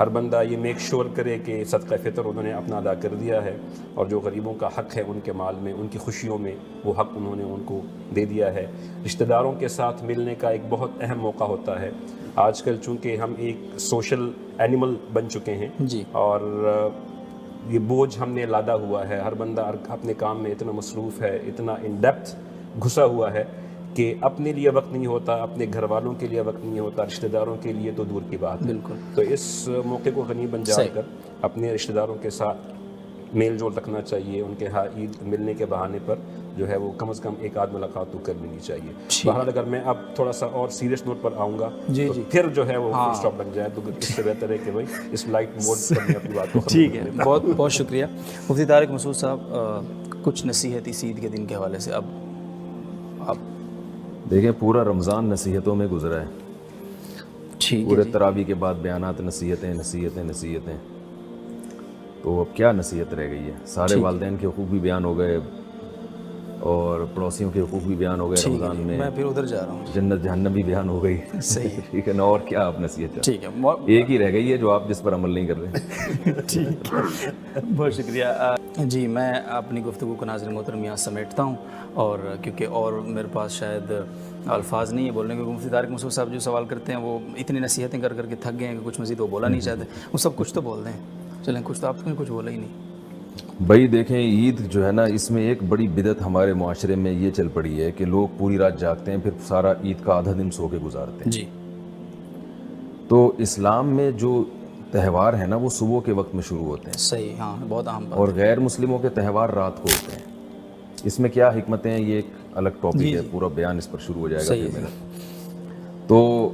ہر بندہ یہ make sure کرے کہ صدقہ فطر انہوں نے اپنا ادا کر دیا ہے، اور جو غریبوں کا حق ہے ان کے مال میں، ان کی خوشیوں میں، وہ حق انہوں نے ان کو دے دیا ہے۔ رشتہ داروں کے ساتھ ملنے کا ایک بہت اہم موقع ہوتا ہے۔ آج کل چونکہ ہم ایک سوشل اینیمل بن چکے ہیں، جی، اور یہ بوجھ ہم نے لادا ہوا ہے، ہر بندہ اپنے کام میں اتنا مصروف ہے، اتنا ان ڈیپتھ گھسا ہوا ہے کہ اپنے لیے وقت نہیں ہوتا، اپنے گھر والوں کے لیے وقت نہیں ہوتا، رشتہ داروں کے لیے تو دور کی بات ہے۔ بالکل۔ تو اس موقع کو غنیمت جان کر اپنے رشتہ داروں کے ساتھ میل جول رکھنا چاہیے، ان کے ہاں عید ملنے کے بہانے پر جو ہے وہ کم از کم ایک آدھ ملاقات تو کر لینی چاہیے۔ بہرحال اگر میں اب تھوڑا سا اور سیریس نوٹ پر آؤں گا تو پھر جو ہے وہ فل اسٹاپ لگ جائے، تو اس سے بہتر ہے کہ بھائی اس لائٹ موڈ پر میں اپنی بات کو ختم ٹھیک ہے، بہت بہت شکریہ مفتی طارق مسعود صاحب۔ کچھ نصیحت اس عید کے دن کے حوالے سے اب آپ دیکھیں، پورا رمضان نصیحتوں میں گزرا ہے، ٹھیک پورے ہے، تراویح کے بعد بیانات، نصیحتیں نصیحتیں نصیحتیں، تو اب کیا نصیحت رہ گئی ہے؟ سارے والدین کے حقوق بھی بیان ہو گئے اور پڑوسیوں کے حقوق بھی بیان ہو گئے رمضان میں، میں پھر ادھر جا رہا ہوں۔ جنت جہنم بھی بیان ہو گئی، صحیح، ٹھیک ہے نا؟ اور کیا آپ نصیحت چاہتے ٹھیک ہے، ایک ہی رہ گئی ہے جو آپ جس پر عمل نہیں کر رہے۔ ٹھیک ہے، بہت شکریہ۔ جی، میں اپنی گفتگو کو ناظرین محترم یہاں سمیٹتا ہوں، اور کیونکہ اور میرے پاس شاید الفاظ نہیں ہے بولنے کے، مفتی طارق مسعود صاحب جو سوال کرتے ہیں وہ اتنی نصیحتیں کر کر کے تھک گئے ہیں کہ کچھ مزید وہ بولا نہیں چاہتے، وہ سب کچھ تو بول دیں۔ چلیں، کچھ تو آپ نے کچھ بولا ہی نہیں۔ بھائی دیکھیں، عید جو ہے نا، اس میں ایک بڑی بدعت ہمارے معاشرے میں یہ چل پڑی ہے کہ لوگ پوری رات جاگتے ہیں، پھر سارا عید کا آدھا دن سو کے گزارتے ہیں۔ جی، تو اسلام میں جو تہوار ہیں نا، وہ صبح کے وقت میں شروع ہوتے ہیں، صحیح، ہاں، بہت اہم بات۔ اور غیر مسلموں کے تہوار رات کو ہوتے ہیں۔ اس میں کیا حکمتیں ہیں، یہ ایک الگ ٹاپک ہے، پورا بیان اس پر شروع ہو جائے گا پھر میرا۔ تو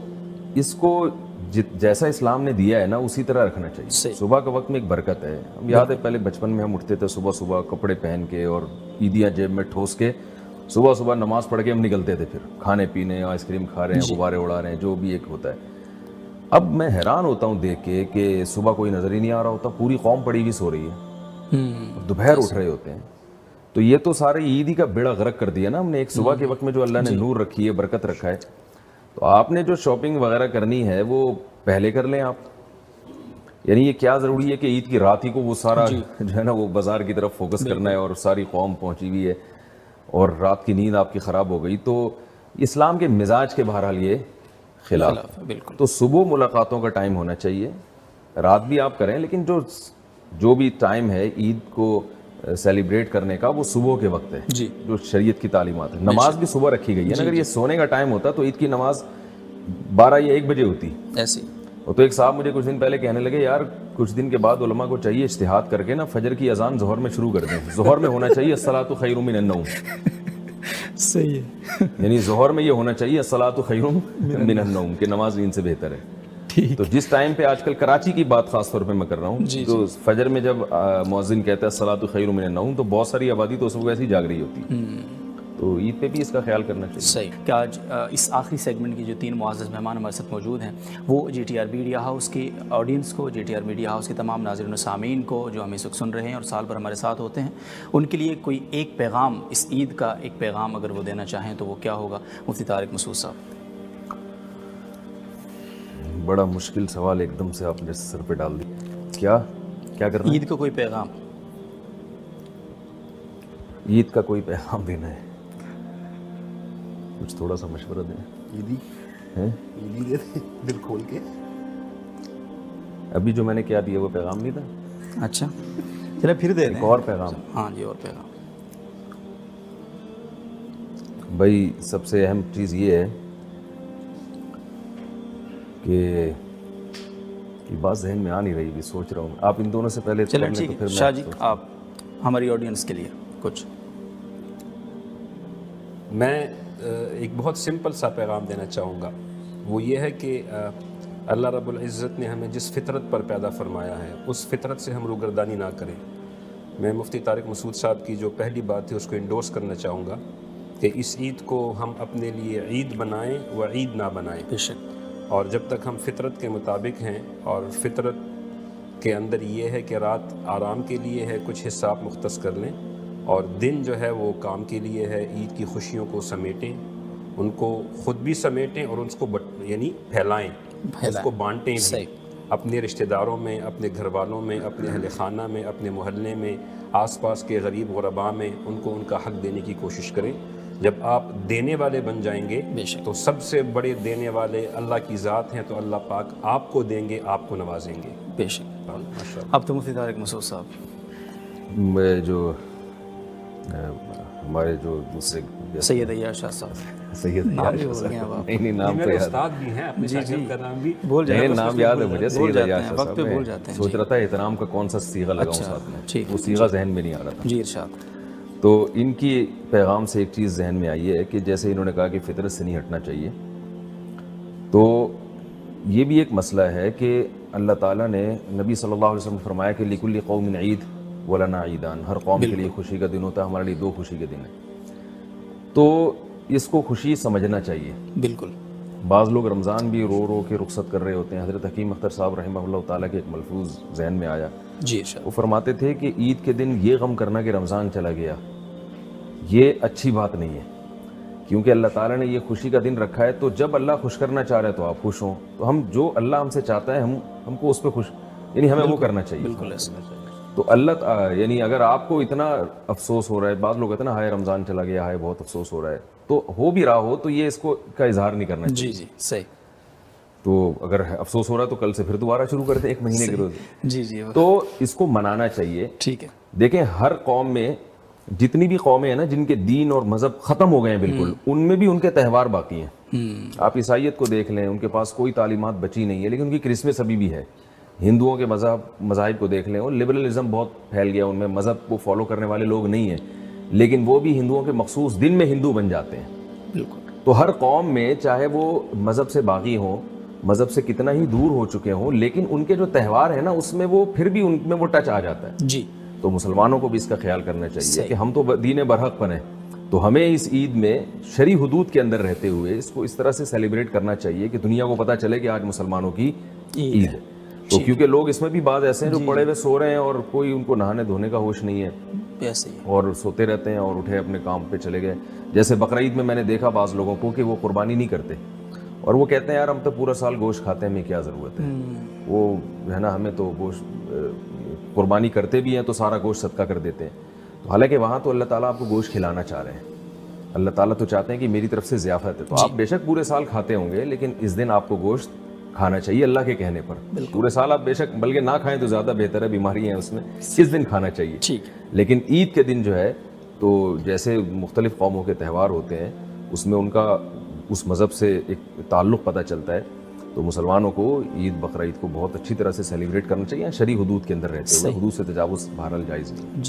اس کو جیسا اسلام نے دیا ہے نا، اسی طرح رکھنا چاہیے۔ صبح کے وقت میں ایک برکت ہے۔ ہم یاد ہے پہلے بچپن میں ہم اٹھتے تھے صبح صبح، کپڑے پہن کے اور عیدیاں جیب میں ٹھوس کے، صبح صبح نماز پڑھ کے ہم نکلتے تھے، پھر کھانے پینے، آئس کریم کھا رہے ہیں، غبارے اڑا رہے ہیں، جو بھی ایک ہوتا ہے۔ اب میں حیران ہوتا ہوں دیکھ کے کہ صبح کوئی نظر ہی نہیں آ رہا ہوتا، پوری قوم پڑی ہوئی سو رہی ہے، دوپہر اٹھ رہے ہوتے ہیں۔ تو یہ تو سارے عید ہی کا بیڑا غرق کر دیا نا ہم نے، ایک صبح کے وقت میں جو اللہ نے نور رکھی ہے، برکت رکھا ہے۔ تو آپ نے جو شاپنگ وغیرہ کرنی ہے وہ پہلے کر لیں آپ، یعنی یہ کیا ضروری ہے کہ عید کی رات ہی کو وہ سارا جو ہے نا وہ بازار کی طرف فوکس کرنا ہے، اور ساری قوم پہنچی ہوئی ہے اور رات کی نیند آپ کی خراب ہو گئی؟ تو اسلام کے مزاج کے بہرحال یہ خلاف ہے۔ بالکل، تو صبح ملاقاتوں کا ٹائم ہونا چاہیے، رات بھی آپ کریں، لیکن جو بھی ٹائم ہے عید کو سیلیبریٹ کرنے کا، وہ صبح کے وقت ہے، جی، جو شریعت کی تعلیمات ہے۔ نماز بھی صبح رکھی گئی ہے نا، اگر یہ سونے کا ٹائم ہوتا تو عید کی نماز 12 یا 1 بجے ہوتی ایسی۔ اور تو ایک صاحب مجھے کچھ دن پہلے کہنے لگے، یار کچھ دن کے بعد علماء کو چاہیے اجتہاد کر کے نا فجر کی اذان ظہر میں شروع کر دیں، ظہر میں ہونا چاہیے الصلاۃ خیر من النوم، صحیح ہے، یعنی ظہر میں یہ ہونا چاہیے الصلاۃ خیر من النوم، کہ نماز نیند سے بہتر ہے۔ تو جس ٹائم پہ آج کل کراچی کی بات خاص طور پہ میں کر رہا ہوں، تو فجر میں جب مؤذن کہتا ہے الصلاۃ خیر من النوم، تو بہت ساری آبادی تو اس وقت ایسے ہی جاگ رہی ہوتی ہے۔ تو عید پہ بھی اس کا خیال کرنا چاہیے۔ صحیح کہ آج اس آخری سیگمنٹ کی جو 3 معزز مہمان ہمارے ساتھ موجود ہیں، وہ G T R media house کی آڈینس کو، G T R media house کے تمام ناظرین و سامعین کو جو ہمیں اس وقت سن رہے ہیں اور سال بھر ہمارے ساتھ ہوتے ہیں، ان کے لیے کوئی ایک پیغام، اس عید کا ایک پیغام اگر وہ دینا چاہیں تو وہ کیا ہوگا؟ مفتی طارق مسعود صاحب۔ بڑا مشکل سوال ایک دم سے آپ نے سر پہ ڈال دیا۔ کیا کرنا ہے؟ عید کا کوئی پیغام، عید کا کوئی پیغام دینا ہے، کچھ تھوڑا سا مشورہ دیں۔ عیدی دے دیں دل کھول کے۔ ابھی جو میں نے کیا دیا وہ پیغام نہیں تھا؟ اچھا چلے پھر دے دیں ایک اور پیغام۔ ہاں جی، اور پیغام۔ بھائی سب سے اہم چیز یہ ہے کہ یہ بات ذہن میں آ نہیں رہی، بھی سوچ رہا ہوں۔ آپ ان دونوں سے پہلے چلیں ٹھیک ہے، شاہ جی آپ ہماری آڈینس کے لیے کچھ۔ میں ایک بہت سمپل سا پیغام دینا چاہوں گا، وہ یہ ہے کہ اللہ رب العزت نے ہمیں جس فطرت پر پیدا فرمایا ہے اس فطرت سے ہم روگردانی نہ کریں۔ میں مفتی طارق مسعود صاحب کی جو پہلی بات ہے اس کو انڈورس کرنا چاہوں گا کہ اس عید کو ہم اپنے لیے عید بنائیں و عید نہ بنائیں، بے شک، اور جب تک ہم فطرت کے مطابق ہیں، اور فطرت کے اندر یہ ہے کہ رات آرام کے لیے ہے، کچھ حصہ آپ مختص کر لیں، اور دن جو ہے وہ کام کے لیے ہے، عید کی خوشیوں کو سمیٹیں، ان کو خود بھی سمیٹیں اور اس کو یعنی پھیلائیں، اس کو بانٹیں بھی۔ اپنے رشتہ داروں میں، اپنے گھر والوں میں، اپنے اہل خانہ میں، اپنے محلے میں، آس پاس کے غریب غرباء میں ان کو ان کا حق دینے کی کوشش کریں. جب آپ دینے والے بن جائیں گے تو سب سے بڑے دینے والے اللہ کی ذات ہیں، تو اللہ پاک آپ کو دیں گے، آپ کو نوازیں گے. بے شک. اب تو مفتی طارق مسعود صاحب، میں جو ہمارے جو دوسرے سید عیاض شاہ صاحب، سید نام بھی بول گئے آپ. نہیں نام تو میرے یاد استاد بھی ہیں، اپنے شاگرد کا نام بھی بھول جاتے نہیں، ہیں، نام یاد ہے مجھے سید عیاض شاہ وقت پہ صاحب. بھول جاتے ہیں. سوچ رہا تھا احترام کا کون سا صیغہ لگاؤں ساتھ میں، ٹھیک. وہ صیغہ ذہن میں نہیں آ رہا تھا. جی ارشاد. تو ان کی پیغام سے ایک چیز ذہن میں آئی ہے کہ جیسے انہوں نے کہا کہ فطرت سے نہیں ہٹنا چاہیے، تو یہ بھی ایک مسئلہ ہے کہ اللہ تعالیٰ نے نبی صلی اللہ علیہ وسلم فرمایا کہ لِكُلِّ قَوْمٍ عید وَلَنَا عیدان، ہر قوم کے لیے خوشی کا دن ہوتا ہے، ہمارے لیے 2 خوشی کے دن ہیں. تو اس کو خوشی سمجھنا چاہیے. بالکل. بعض لوگ رمضان بھی رو رو کے رخصت کر رہے ہوتے ہیں. حضرت حکیم اختر صاحب رحمہ اللہ تعالیٰ کے ایک ملفوظ ذہن میں آیا. جی ارشاد. وہ فرماتے تھے کہ عید کے دن یہ غم کرنا کہ رمضان چلا گیا، یہ اچھی بات نہیں ہے، کیونکہ اللہ تعالیٰ نے یہ خوشی کا دن رکھا ہے. تو جب اللہ خوش کرنا چاہ رہے تو آپ خوش ہوں، تو ہم جو اللہ ہم سے چاہتا ہے ہم کو اس پہ خوش، یعنی ہمیں وہ کرنا چاہیے. بالکل ایسا. تو اللہ یعنی اگر آپ کو اتنا افسوس ہو رہا ہے، بعض لوگ کہتے ہیں نا ہائے رمضان چلا گیا، ہائے بہت افسوس ہو رہا ہے، تو ہو بھی رہا ہو تو یہ اس کو کا اظہار نہیں کرنا چاہیے. جی صحیح. تو اگر افسوس ہو رہا ہے تو کل سے پھر دوبارہ شروع کرتے 1 مہینے کے روز. جی تو اس کو منانا چاہیے. ٹھیک ہے. دیکھیں ہر قوم میں جتنی بھی قومیں ہیں نا جن کے دین اور مذہب ختم ہو گئے ہیں بالکل، ان میں بھی ان کے تہوار باقی ہیں. آپ عیسائیت کو دیکھ لیں، ان کے پاس کوئی تعلیمات بچی نہیں ہے، لیکن ان کی کرسمس ابھی بھی ہے. ہندوؤں کے مذاہب کو دیکھ لیں، اور لبرلزم بہت پھیل گیا، ان میں مذہب کو فالو کرنے والے لوگ نہیں ہیں، لیکن وہ بھی ہندوؤں کے مخصوص دن میں ہندو بن جاتے ہیں. بالکل. تو ہر قوم میں چاہے وہ مذہب سے باغی ہوں، مذہب سے کتنا ہی دور ہو چکے ہوں، لیکن ان کے جو تہوار ہیں نا اس میں وہ پھر بھی ان میں وہ ٹچ آ جاتا ہے. جی. تو مسلمانوں کو بھی اس کا خیال کرنا چاہیے کہ ہم تو دین برحق پر ہیں، تو ہمیں اس عید میں شرعی حدود کے اندر رہتے ہوئے اس کو اس طرح سے سیلیبریٹ کرنا چاہیے کہ دنیا کو پتہ چلے کہ آج مسلمانوں کی عید ہے. تو کیونکہ لوگ اس میں بھی بعض ایسے ہیں جو پڑے ہوئے سو رہے ہیں اور کوئی ان کو نہانے دھونے کا ہوش نہیں ہے، ایسے ہی اور سوتے رہتے ہیں اور اٹھے اپنے کام پہ چلے گئے. جیسے بقرعید میں نے دیکھا بعض لوگوں کو کہ وہ قربانی نہیں کرتے، اور وہ کہتے ہیں یار ہم تو پورا سال گوشت کھاتے ہیں، ہمیں کیا ضرورت ہے، وہ ہے نا ہمیں تو گوشت قربانی کرتے بھی ہیں تو سارا گوشت صدقہ کر دیتے ہیں. تو حالانکہ وہاں تو اللہ تعالیٰ آپ کو گوشت کھلانا چاہ رہے ہیں، اللہ تعالیٰ تو چاہتے ہیں کہ میری طرف سے ضیافت ہے. تو آپ بے شک پورے سال کھاتے ہوں گے، لیکن اس دن آپ کو گوشت کھانا چاہیے اللہ کے کہنے پر. پورے سال آپ بے شک بلکہ نہ کھائیں تو زیادہ بہتر ہے، بیماری ہیں اس میں، اس دن کھانا چاہیے. ٹھیک. لیکن عید کے دن جو ہے تو جیسے مختلف قوموں کے تہوار ہوتے ہیں اس میں ان کا اس مذہب سے ایک تعلق پتہ چلتا ہے. تو مسلمانوں کو عید بقرعید کو بہت اچھی طرح سے سیلیبریٹ کرنا چاہیے، شرعی حدود کے اندر رہتے ہوئے. حدود سے تجاوز بہرحال جائز نہیں.